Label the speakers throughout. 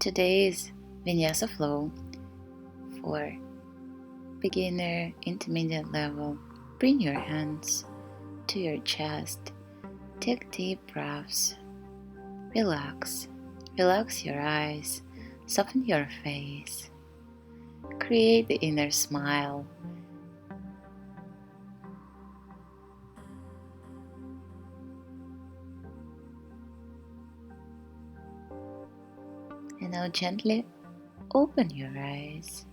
Speaker 1: today's vinyasa flow for beginner intermediate level, bring your hands to your chest, take deep breaths, relax your eyes, soften your face, create the inner smile. And now gently open your eyes.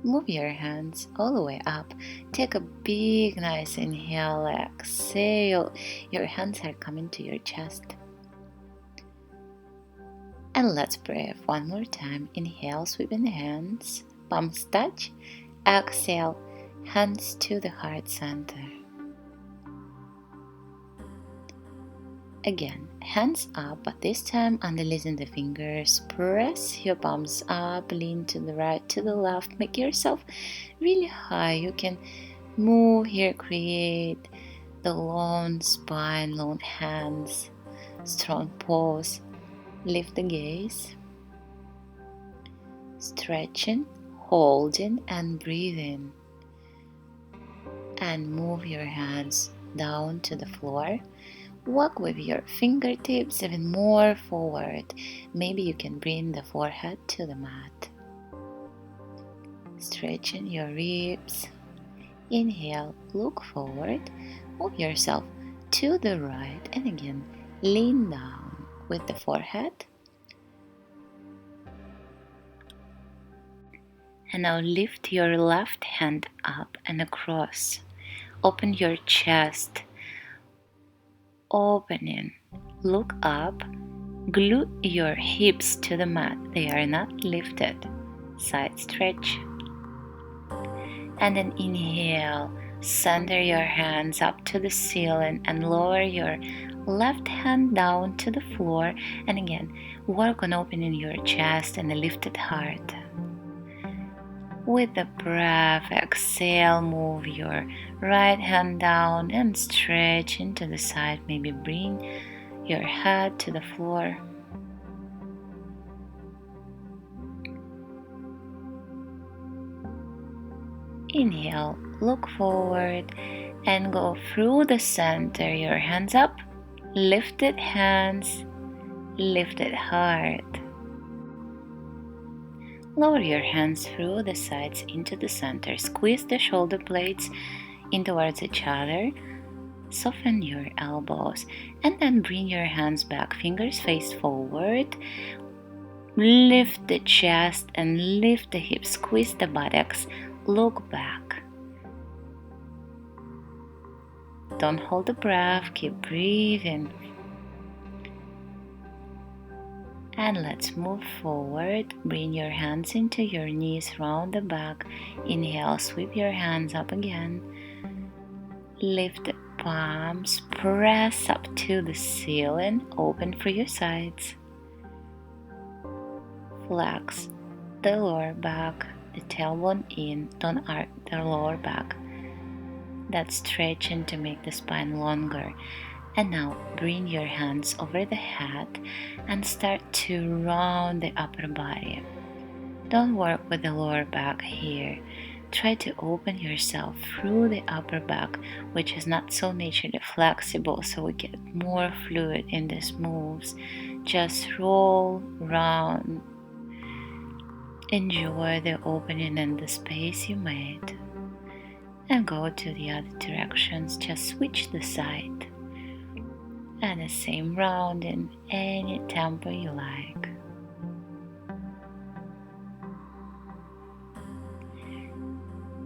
Speaker 1: Move your hands all the way up. Take a big, nice inhale, exhale. Your hands are coming to your chest. And let's breathe one more time. Inhale, sweeping the hands, palms touch. Exhale, hands to the heart center. Again, hands up, but this time underneath the fingers. Press your palms up, lean to the right, to the left. Make yourself really high. You can move here, create the long spine, long hands, strong pose. Lift the gaze. Stretching, holding, and breathing. And move your hands down to the floor. Walk with your fingertips even more forward. Maybe you can bring the forehead to the mat. Stretching your ribs. Inhale, look forward. Move yourself to the right. And again, lean down with the forehead. And now lift your left hand up and across. Open your chest. Opening, look up, glue your hips to the mat, they are not lifted, side stretch. And then inhale, center your hands up to the ceiling and lower your left hand down to the floor. And again, work on opening your chest and a lifted heart. With the breath, exhale, move your right hand down and stretch into the side. Maybe bring your head to the floor. Inhale, look forward and go through the center. Your hands up, lifted hands, lifted heart. Lower your hands through the sides into the center. Squeeze the shoulder blades in towards each other. Soften your elbows and then bring your hands back. Fingers face forward. Lift the chest and lift the hips. Squeeze the buttocks. Look back. Don't hold the breath. Keep breathing. And let's move forward. Bring your hands into your knees, round the back. Inhale, sweep your hands up again. Lift the palms, press up to the ceiling, open for your sides. Flex the lower back, the tailbone in, don't arc the lower back. That's stretching to make the spine longer. And now bring your hands over the head and start to round the upper body. Don't work with the lower back here. Try to open yourself through the upper back, which is not so naturally flexible, so we get more fluid in these moves. Just roll round. Enjoy the opening and the space you made. And go to the other directions. Just switch the side. And the same round in any tempo you like.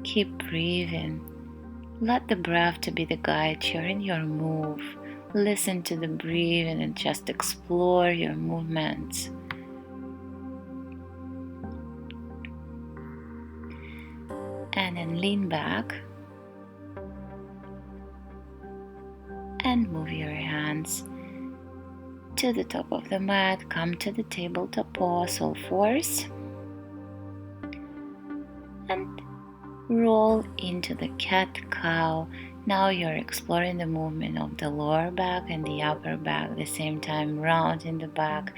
Speaker 1: Keep breathing. Let the breath to be the guide during your move. Listen to the breathing and just explore your movements. And then lean back. And move your hands to the top of the mat. Come to the tabletop pose, all fours. And roll into the cat-cow. Now you're exploring the movement of the lower back and the upper back. At the same time, round in the back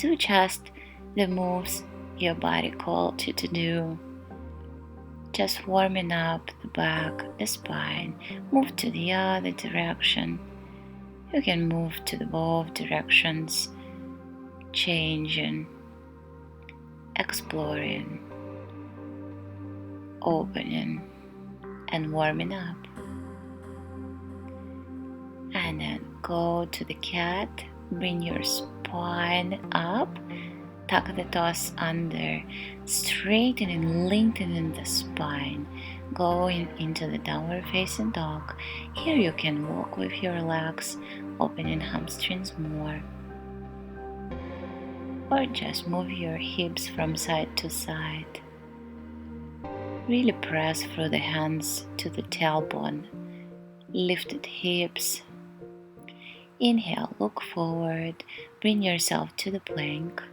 Speaker 1: Do just the moves your body called you to do. Just warming up the back, the spine. Move to the other direction. You can move to the both directions, changing, exploring, opening, and warming up. And then go to the cat, bring your spine up, tuck the toes under, straightening, lengthening the spine, going into the downward facing dog. Here you can walk with your legs, opening hamstrings more, or just move your hips from side to side. Really press through the hands to the tailbone, lifted hips. Inhale, look forward, bring yourself to the plank,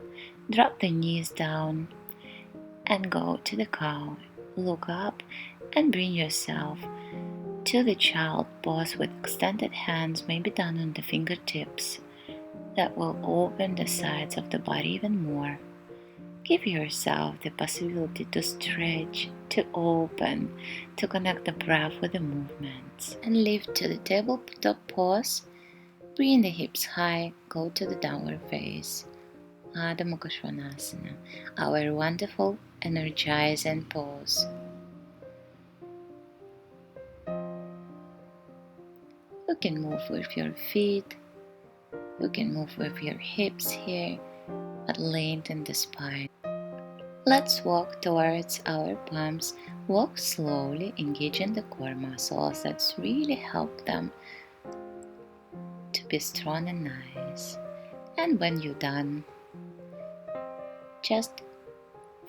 Speaker 1: drop the knees down, and go to the cow. Look up and bring yourself to the child pose with extended hands, maybe down on the fingertips. That will open the sides of the body even more. Give yourself the possibility to stretch, to open, to connect the breath with the movements. And lift to the tabletop pose. Bring the hips high, go to the downward face. Adho Mukha Svanasana, our wonderful energizing pose. You can move with your feet, you can move with your hips here, but lengthen the spine. Let's walk towards our palms. Walk slowly, engaging the core muscles that really help them to be strong and nice. And when you're done, just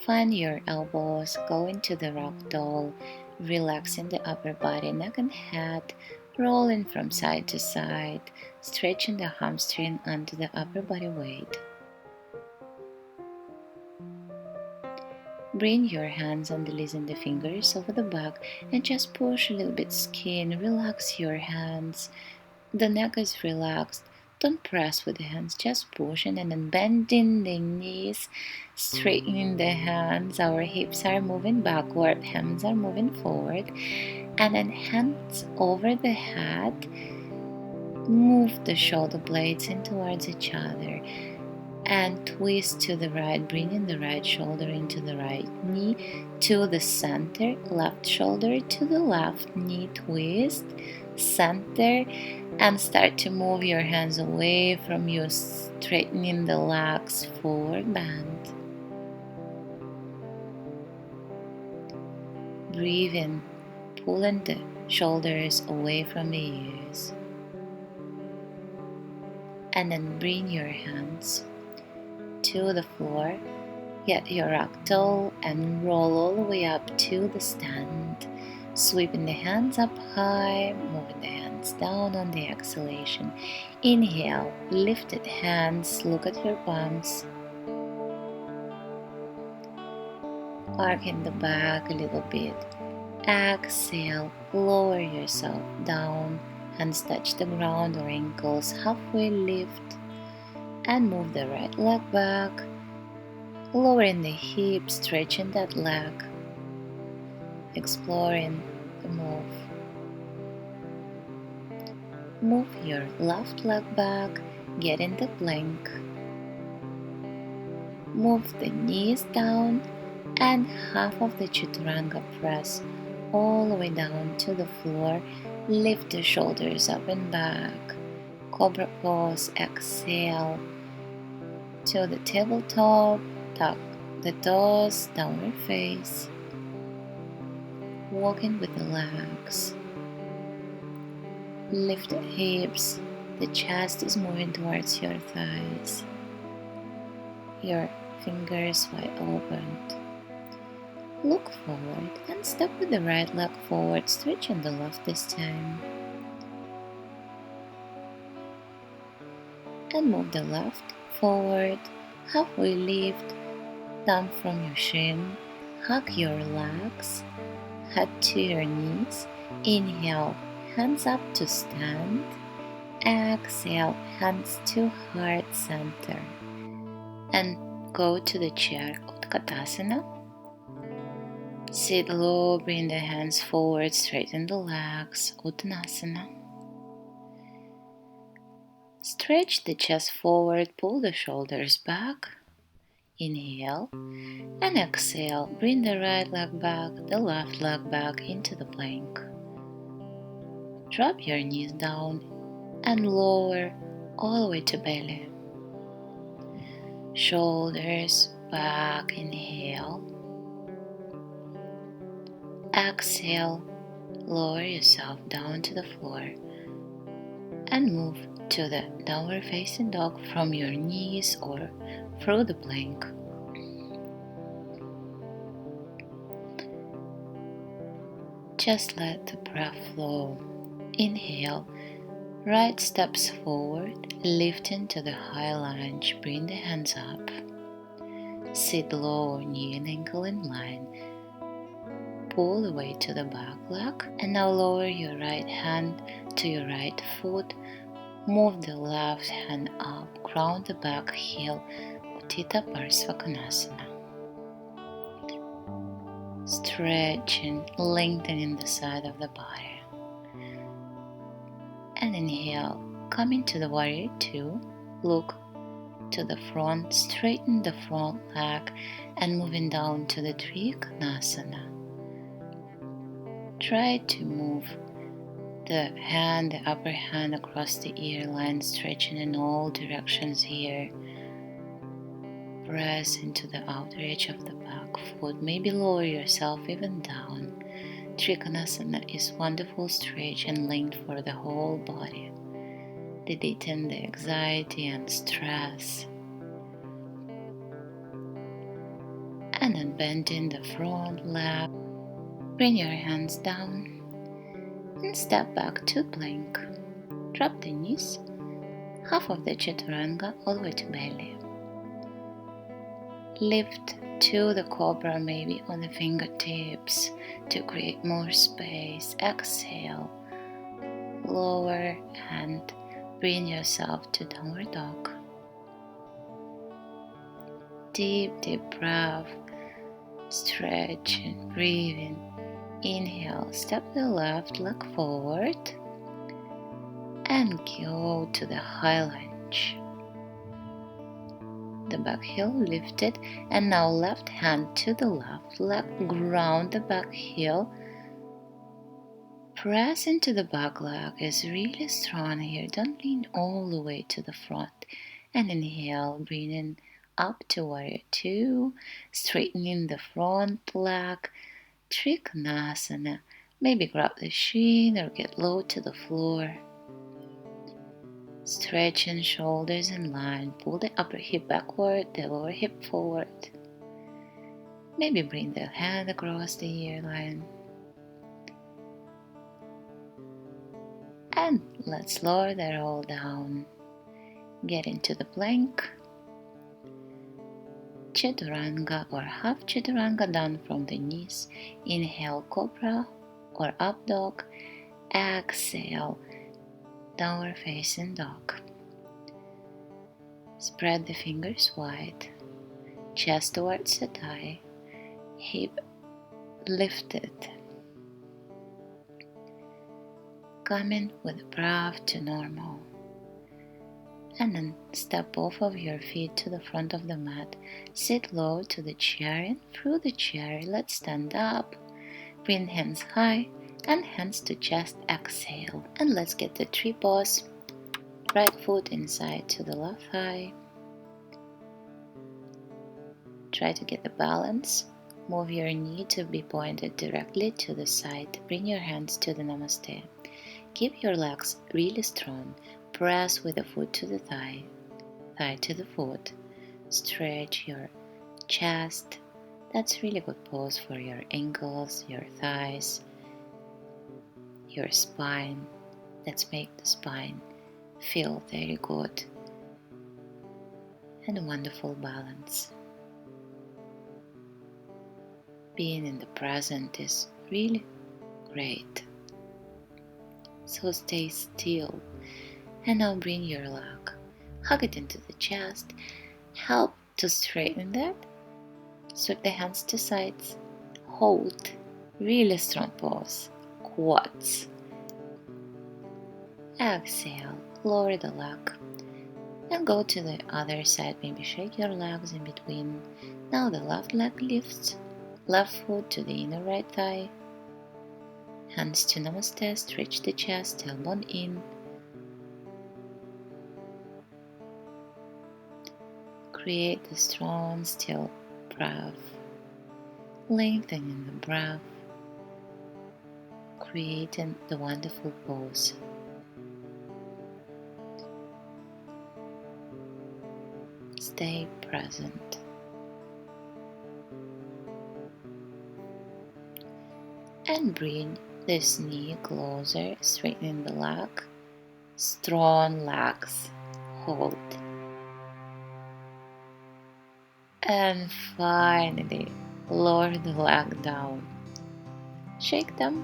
Speaker 1: find your elbows, go into the rock doll, relaxing the upper body, neck and head, rolling from side to side, stretching the hamstring under the upper body weight. Bring your hands on the knees and the fingers over the back and just push a little bit skin, relax your hands. The neck is relaxed. Don't press with the hands, just pushing and then bending the knees, straightening the hands. Our hips are moving backward, hands are moving forward. And then hands over the head. Move the shoulder blades in towards each other. And twist to the right, bringing the right shoulder into the right knee, to the center, left shoulder to the left knee, twist, center, and start to move your hands away from you, straightening the legs, forward bend. Breathe in, pulling the shoulders away from the ears. And then bring your hands to the floor, get your rock tall and roll all the way up to the stand, sweeping the hands up high, moving the hands down on the exhalation. Inhale, lifted hands, look at your palms, arcing the back a little bit. Exhale, lower yourself down, hands touch the ground or ankles, halfway lift. And move the right leg back, lowering the hip, stretching that leg, exploring the move. Move your left leg back, get in the plank. Move the knees down and half of the chaturanga press all the way down to the floor. Lift the shoulders up and back. Cobra pose, exhale to the tabletop, tuck the toes, downward face, walking with the legs, lift the hips, the chest is moving towards your thighs, your fingers wide open. Look forward and step with the right leg forward, stretching the left this time. And move the left forward, halfway lift, down from your shin, hug your legs, head to your knees. Inhale, hands up to stand. Exhale, hands to heart center. and go to the chair, Utkatasana. Sit low, bring the hands forward, straighten the legs, Uttanasana. Stretch the chest forward, pull the shoulders back. Inhale and exhale, bring the right leg back, the left leg back into the plank. Drop your knees down and lower all the way to belly. Shoulders back, inhale. Exhale, lower yourself down to the floor and move to the downward facing dog from your knees or through the plank. Just let the breath flow. Inhale, right steps forward, lift into the high lunge, bring the hands up. Sit low, knee and ankle in line. Pull the weight to the back leg and now lower your right hand to your right foot. Move the left hand up, ground the back heel, Utthita Parsvakonasana. Stretching, lengthening the side of the body. And inhale, come into the warrior two, look to the front, straighten the front leg and moving down to the Trikonasana. Try to move the upper hand across the ear line, stretching in all directions here. Press into the outer edge of the back foot. Maybe lower yourself even down. Trikonasana is wonderful stretch and length for the whole body, deleting the anxiety and stress. And then bending the front leg. Bring your hands down and step back to plank. Drop the knees, half of the chaturanga all the way to belly. Lift to the cobra, maybe on the fingertips to create more space. Exhale, lower and bring yourself to downward dog. Deep breath, stretching, breathing. Inhale, step the left leg forward and go to the high lunge. The back heel lifted and now left hand to the left leg, ground the back heel. Press into the back leg is really strong here. Don't lean all the way to the front. And inhale, breathing up to warrior two, straightening the front leg. Trikonasana. Maybe grab the shin or get low to the floor. Stretching shoulders in line. Pull the upper hip backward, the lower hip forward. Maybe bring the hand across the ear line. And let's lower that all down. Get into the plank. Chaturanga or half chaturanga down from the knees. Inhale, cobra or up dog. Exhale, downward facing dog. Spread the fingers wide. Chest towards the thigh. Hip lifted. Coming with breath to normal. And then step both of your feet to the front of the mat. Sit low to the chair and through the chair. Let's stand up. Bring hands high and hands to chest. Exhale. And let's get the tree pose. Right foot inside to the left thigh. Try to get the balance. Move your knee to be pointed directly to the side. Bring your hands to the namaste. Keep your legs really strong. Press with the foot to the thigh, thigh to the foot. Stretch your chest. That's really good pose for your ankles, your thighs, your spine. Let's make the spine feel very good and a wonderful balance. Being in the present is really great. So stay still. And now bring your leg, hug it into the chest, help To straighten that, sweep the hands to sides. Hold. Really strong pose. Quads. Exhale. Lower the leg. And go to the other side. Maybe shake your legs in between. Now the left leg lifts. Left foot to the inner right thigh. Hands to Namaste. Stretch the chest. Tailbone in. Create the strong, still breath. Lengthening the breath. Creating the wonderful pose. Stay present. And bring this knee closer, straightening the leg. Strong legs. Hold. And finally, lower the leg down. Shake them.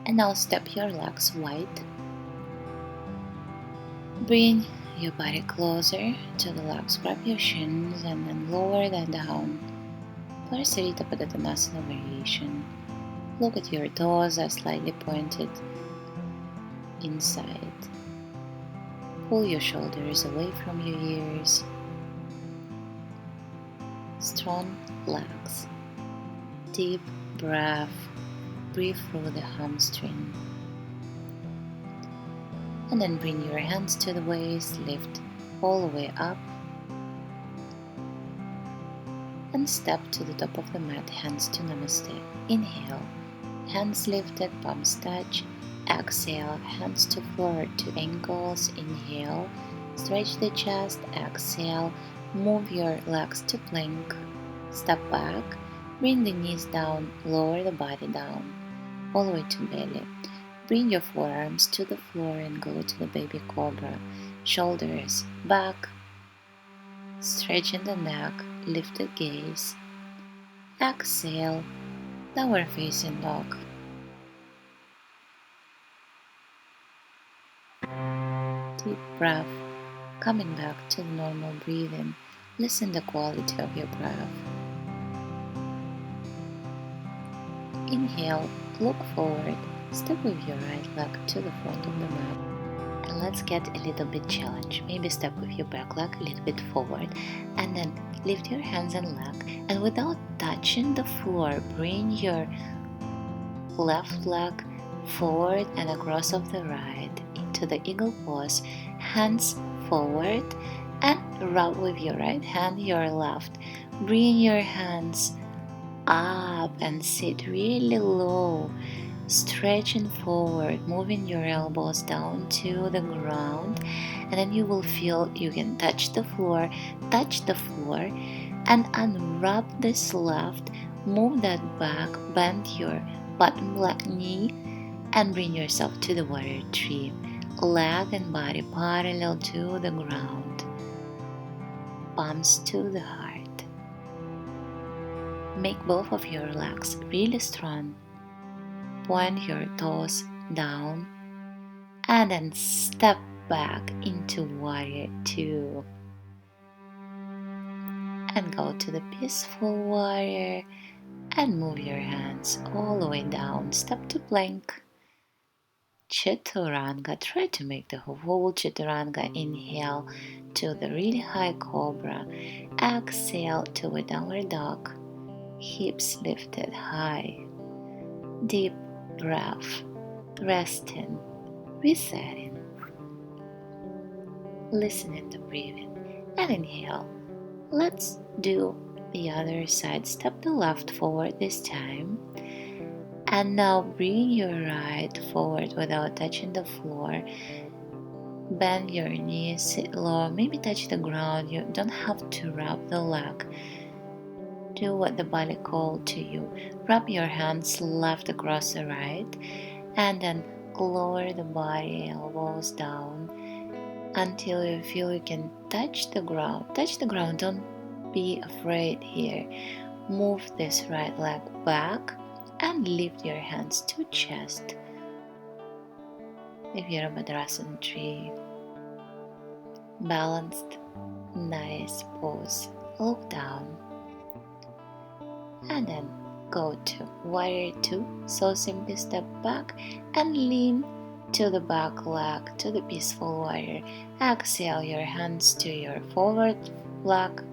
Speaker 1: And now step your legs wide. Bring your body closer to the legs. Grab your shins and then lower them down. For Sarita Padottanasana variation. Look at your toes are slightly pointed inside. Pull your shoulders away from your ears. Strong legs. Deep breath. Breathe through the hamstring. And then bring your hands to the waist. Lift all the way up. And step to the top of the mat. Hands to Namaste. Inhale. Hands lifted. Palms touch. Exhale. Hands to floor to ankles. Inhale. Stretch the chest. Exhale. Move your legs to plank. Step back. Bring the knees down. Lower the body down. All the way to belly. Bring your forearms to the floor and go to the baby cobra. Shoulders back. Stretching the neck. Lift the gaze. Exhale. Downward facing dog. Deep breath. Coming back to normal breathing. Listen to the quality of your breath. Inhale. Look forward. Step with your right leg to the front of the mat. And let's get a little bit challenged. Maybe step with your back leg a little bit forward. And then lift your hands and leg. And without touching the floor, bring your left leg forward and across of the right into the eagle pose. Hands forward and rub with your right hand your left. Bring your hands up and sit really low. Stretching forward, moving your elbows down to the ground, and then you will feel you can touch the floor, and unwrap this left, move that back, bend your bottom left knee, and bring yourself to the warrior tree. Leg and body parallel to the ground, palms to the heart. Make both of your legs really strong. Point your toes down and then step back into warrior 2 and go to the peaceful warrior and move your hands all the way down. Step to plank. Chaturanga. Try to make the whole chaturanga. Inhale to the really high cobra. Exhale to a downward dog. Hips lifted high. Deep breath, resting, resetting, listening to breathing, and inhale. Let's do the other side. Step the left forward this time, and now bring your right forward without touching the floor. Bend your knees, sit low, maybe touch the ground. You don't have to wrap the leg. Do what the body called to you. Wrap your hands left across the right, and then lower the body, elbows down, until you feel you can touch the ground. Touch the ground, don't be afraid here. Move this right leg back and lift your hands to chest. If you're a Madrasana tree, balanced, Nice pose. Look down. And then go to warrior 2. So simply step back and lean to the back leg to the peaceful warrior. Exhale your hands to your forward leg.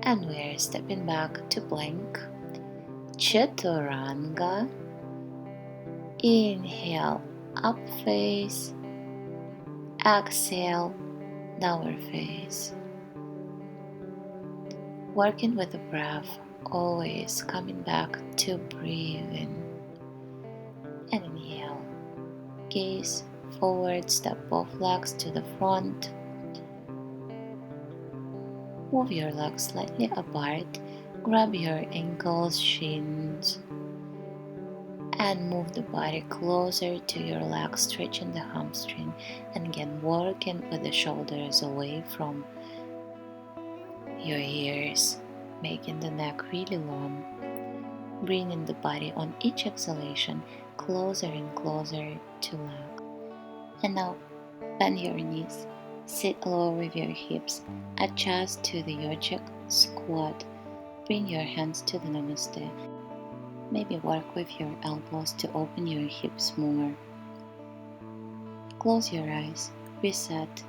Speaker 1: And we're stepping back to plank. Chaturanga. Inhale, up face. Exhale, downward face. Working with the breath, always coming back to breathing. And inhale, gaze forward, step both legs to the front. Move your legs slightly apart, grab your ankles, shins, and move the body closer to your legs, stretching the hamstring, and again working with the shoulders away from your ears, making the neck really long. Bringing the body on each exhalation closer and closer to leg. And now bend your knees, sit low with your hips, adjust to the yogic squat. Bring your hands to the namaste. Maybe work with your elbows to open your hips more. Close your eyes, reset,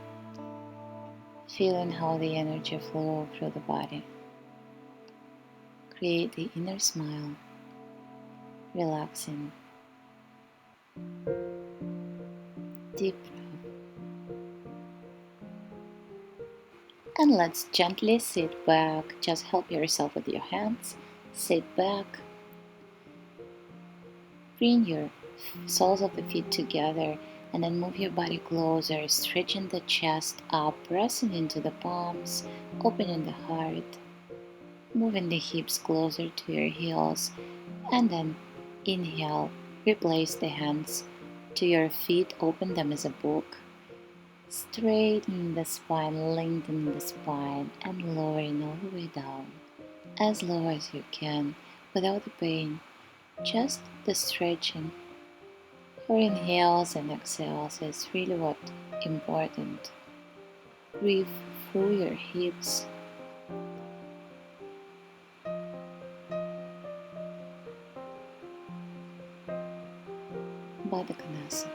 Speaker 1: feeling how the energy flows through the body. Create the inner smile, relaxing. Deep breath. And let's gently sit back. Just help yourself with your hands. Sit back. Bring your soles of the feet together and then move your body closer, stretching the chest up, pressing into the palms, opening the heart, moving the hips closer to your heels, and then inhale, replace the hands to your feet, open them as a book, straighten the spine, lengthen the spine, and lowering all the way down, as low as you can, without the pain, just the stretching. Your inhales and exhales is really what important. Breathe through your hips. Baddha Konasana.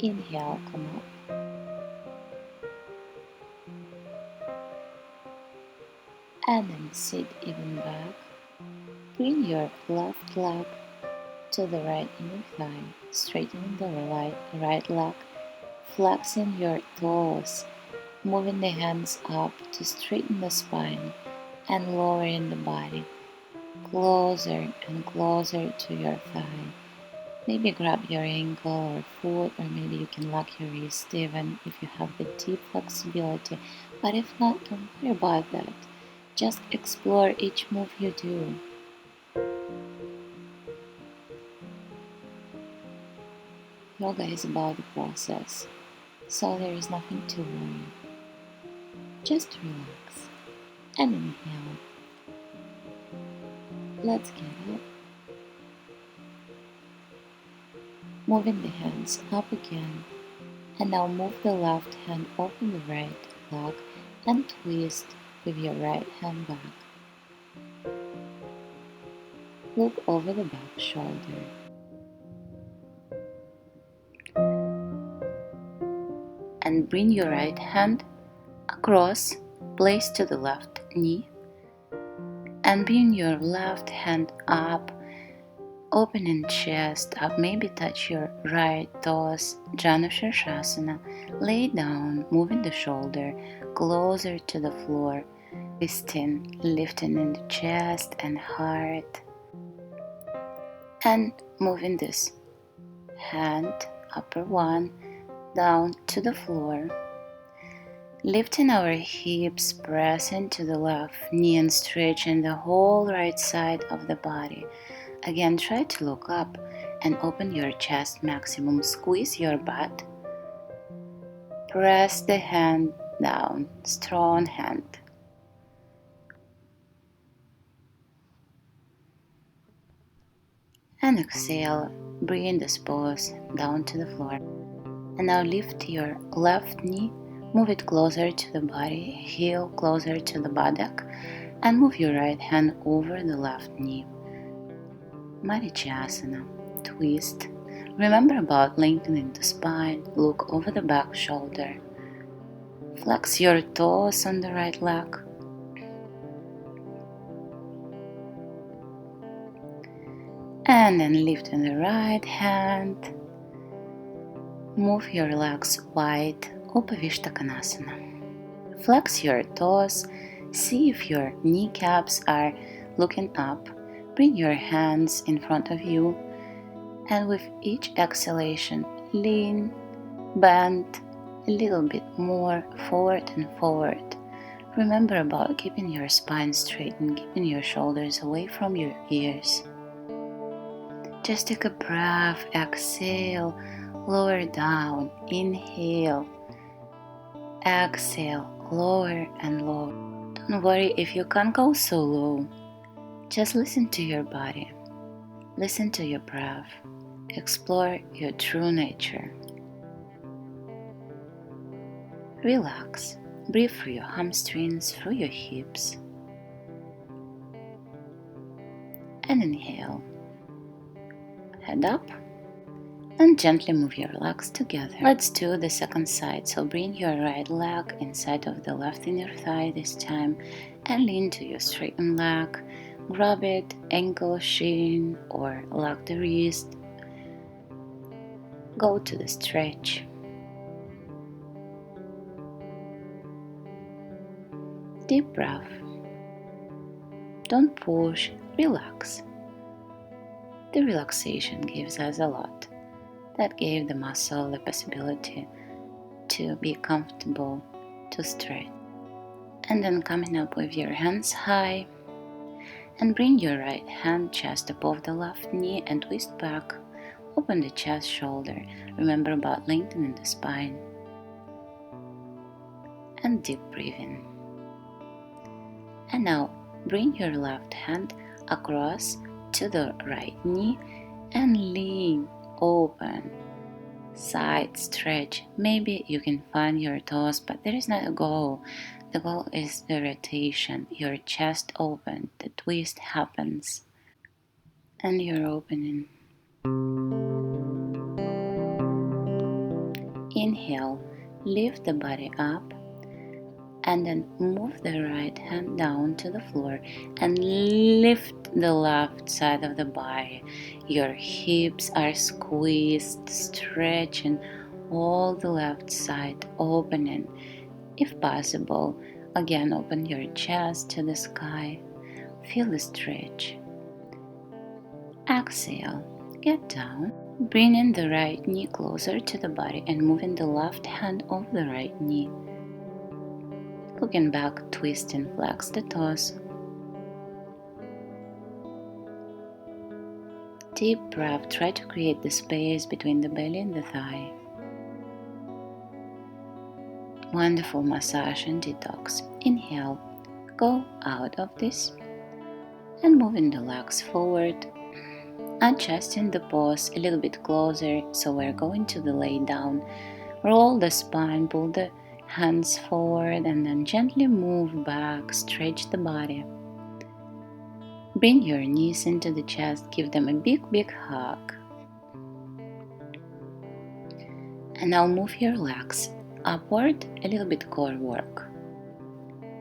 Speaker 1: Inhale, come up. And then sit even back. Bring your left leg to the right inner thigh, straightening the right leg, flexing your toes, moving the hands up to straighten the spine and lowering the body closer and closer to your thigh. Maybe grab your ankle or foot, or maybe you can lock your wrist even if you have the deep flexibility. But if not, don't worry about that. Just explore each move you do. Yoga is about the process, so there is nothing to worry. Just relax and inhale. Let's get up. Moving the hands up again, and now move the left hand over the right leg and twist with your right hand back. Look over the back shoulder. And bring your right hand across, place to the left knee, and bring your left hand up, opening chest up, maybe touch your right toes, Janu Shirshasana. Lay down, moving the shoulder closer to the floor, lifting in the chest and heart, and moving this hand, upper one, down to the floor, lifting our hips, pressing to the left knee and stretching the whole right side of the body. Again, try to look up and open your chest maximum. Squeeze your butt. Press the hand down, strong hand. And exhale, bring this pose down to the floor. And now lift your left knee, move it closer to the body, heel closer to the buttock, and move your right hand over the left knee. Asana, twist. Remember about lengthening the spine, look over the back shoulder. Flex your toes on the right leg. And then lift in the right hand. Move your legs wide, Upavishtakanasana. Flex your toes, see if your kneecaps are looking up. Bring your hands in front of you, and with each exhalation, lean, bend a little bit more forward and forward. Remember about keeping your spine straight and keeping your shoulders away from your ears. Just take a breath, exhale, lower down, inhale, exhale, lower and lower. Don't worry if you can't go so low. Just listen to your body, listen to your breath, explore your true nature. Relax, breathe through your hamstrings, through your hips, and inhale. Head up and gently move your legs together. Let's do the second side. So bring your right leg inside of the left inner thigh this time and lean to your straightened leg. Grab it, ankle, shin, or lock the wrist. Go to the stretch. Deep breath. Don't push, relax. The relaxation gives us a lot. That gave the muscle the possibility to be comfortable, to stretch. And then coming up with your hands high and bring your right hand chest above the left knee and twist back. Open the chest, shoulder. Remember about lengthening the spine. And deep breathing. And now bring your left hand across to the right knee and lean, open, side stretch. Maybe you can find your toes, but there is not a goal. The goal is the rotation. Your chest open, the twist happens, and you're opening. Inhale, lift the body up, and then move the right hand down to the floor and lift the left side of the body. Your hips are squeezed, stretching all the left side, opening. If possible, again open your chest to the sky. Feel the stretch. Exhale, get down. Bring in the right knee closer to the body and moving the left hand over the right knee. Looking back, twist and flex the toes. Deep breath, try to create the space between the belly and the thigh. Wonderful massage and detox. Inhale, go out of this and moving the legs forward. Adjusting the pose a little bit closer, so we're going to the lay down. Roll the spine, pull the hands forward and then gently move back, stretch the body. Bring your knees into the chest, give them a big hug. And now move your legs upward, a little bit core work.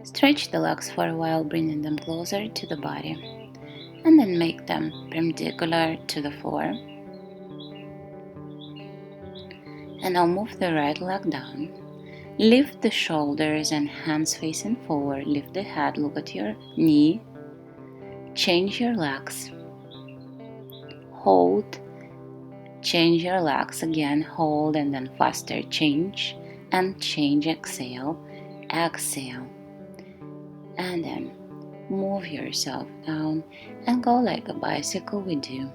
Speaker 1: Stretch the legs for a while, bringing them closer to the body. And then make them perpendicular to the floor. And now move the right leg down. Lift the shoulders and hands facing forward. Lift the head, look at your knee. Change your legs. Hold. Change your legs again. Hold and then faster. Change and change. Exhale. Exhale. And then move yourself down and go like a bicycle we do.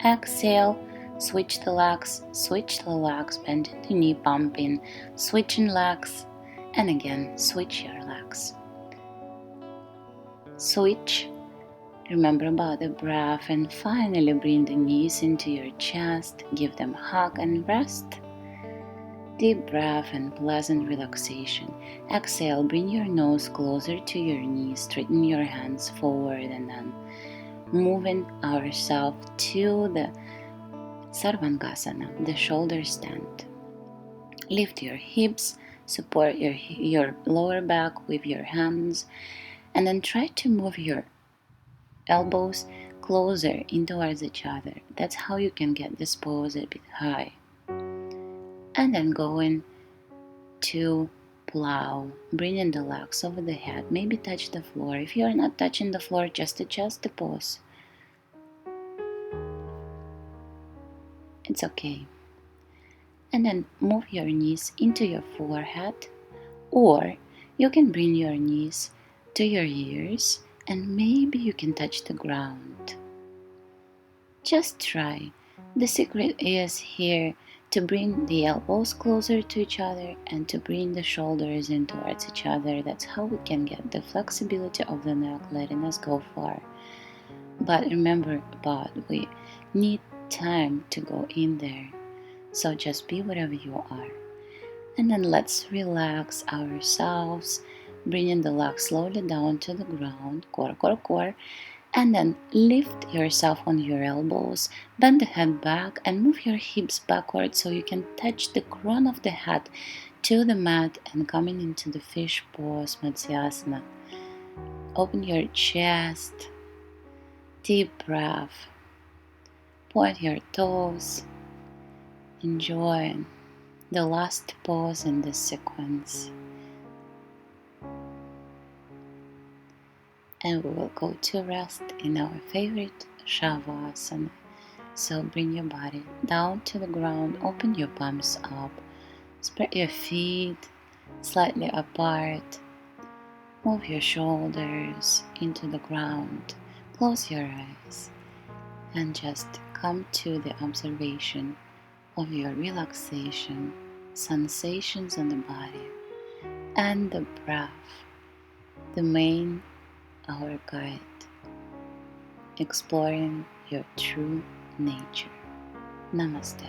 Speaker 1: Exhale. Switch the legs, bend the knee, pumping, switching legs, and again, switch your legs. Switch, remember about the breath, and finally bring the knees into your chest, give them a hug and rest. Deep breath and pleasant relaxation. Exhale, bring your nose closer to your knees, straighten your hands forward, and then moving ourselves to the Sarvangasana, the shoulder stand. Lift your hips, support your lower back with your hands, and then try to move your elbows closer in towards each other. That's how you can get this pose a bit high. And then going to plow, bringing the legs over the head, maybe touch the floor. If you are not touching the floor, just adjust the pose. It's okay. And then move your knees into your forehead, or you can bring your knees to your ears and maybe you can touch the ground. Just try. The secret is here to bring the elbows closer to each other and to bring the shoulders in towards each other. That's how we can get the flexibility of the neck, letting us go far. But remember, we need time to go in there. So just be whatever you are. And then let's relax ourselves, bringing the legs slowly down to the ground, core. And then lift yourself on your elbows, bend the head back and move your hips backward so you can touch the crown of the head to the mat and coming into the fish pose, Matsyasana. Open your chest, deep breath, point your toes, enjoy the last pose in this sequence. And we will go to rest in our favorite Shavasana. So bring your body down to the ground, open your palms up, spread your feet slightly apart, move your shoulders into the ground, close your eyes, and just come to the observation of your relaxation, sensations on the body, and the breath, the main our guide, exploring your true nature. Namaste.